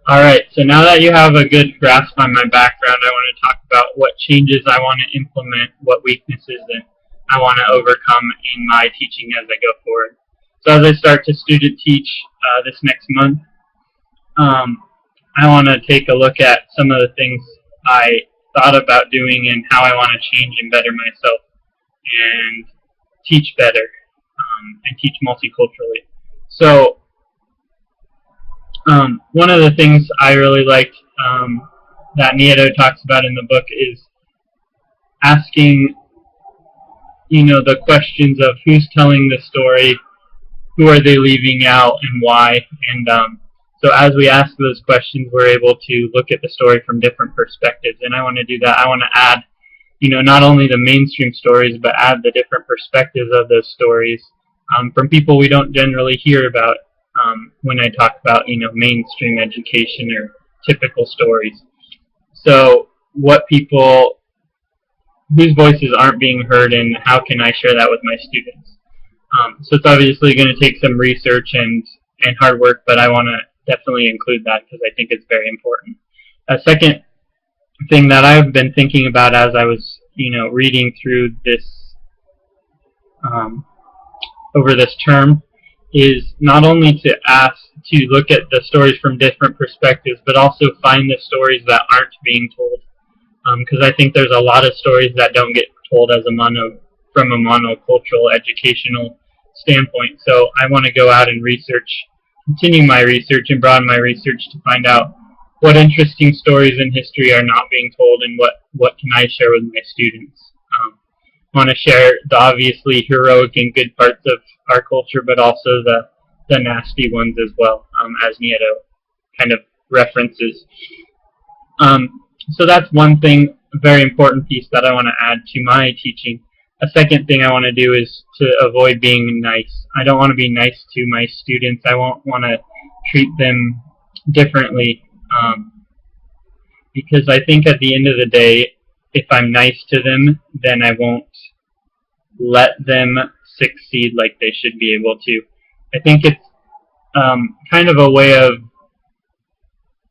Alright, so now that you have a good grasp on my background, I want to talk about what changes I want to implement, what weaknesses that I want to overcome in my teaching as I go forward. So as I start to student teach this next month, I want to take a look at some of the things I thought about doing and how I want to change and better myself and teach better and teach multiculturally. So one of the things I really liked that Nieto talks about in the book is asking, the questions of who's telling the story, who are they leaving out, and why. And so as we ask those questions, we're able to look at the story from different perspectives. And I want to do that. I want to add, not only the mainstream stories, but add the different perspectives of those stories from people we don't generally hear about when I talk about, mainstream education or typical stories. So whose voices aren't being heard, and how can I share that with my students? So it's obviously going to take some research and hard work, but I want to definitely include that because I think it's very important. A second thing that I've been thinking about as I was, reading through this over this term is not only to look at the stories from different perspectives, but also find the stories that aren't being told. Because I think there's a lot of stories that don't get told from a monocultural educational standpoint. So I want to go out and continue my research and broaden my research to find out what interesting stories in history are not being told, and what can I share with my students. I want to share the obviously heroic and good parts of our culture, but also the nasty ones as well, as Nieto kind of references. So that's one thing, a very important piece that I want to add to my teaching. A second thing I want to do is to avoid being nice. I don't want to be nice to my students. I won't want to treat them differently because I think at the end of the day, if I'm nice to them, then I won't let them succeed like they should be able to. I think it's kind of a way of,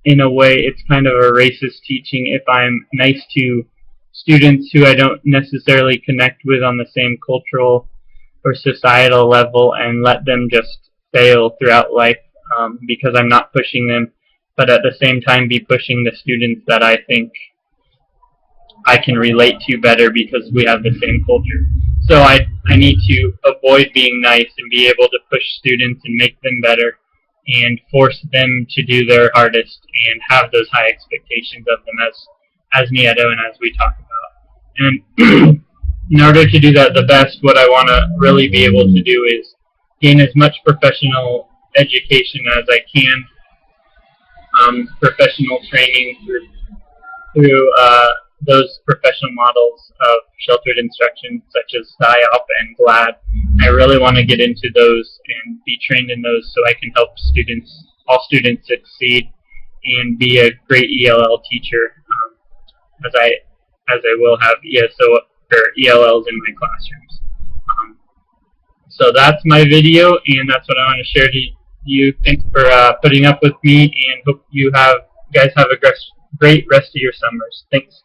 in a way, it's kind of a racist teaching if I'm nice to students who I don't necessarily connect with on the same cultural or societal level and let them just fail throughout life because I'm not pushing them, but at the same time be pushing the students that I think I can relate to better because we have the same culture. So I need to avoid being nice and be able to push students and make them better and force them to do their hardest and have those high expectations of them as Nieto and as we talk about. And in order to do that the best, what I want to really be able to do is gain as much professional education as I can, professional training through those professional models of sheltered instruction such as SIOP and GLAD. I really want to get into those and be trained in those so I can help all students succeed and be a great ELL teacher as I will have ESO or ELLs in my classrooms. So that's my video, and that's what I want to share to you. Thanks for putting up with me, and hope you guys have a great rest of your summers. Thanks.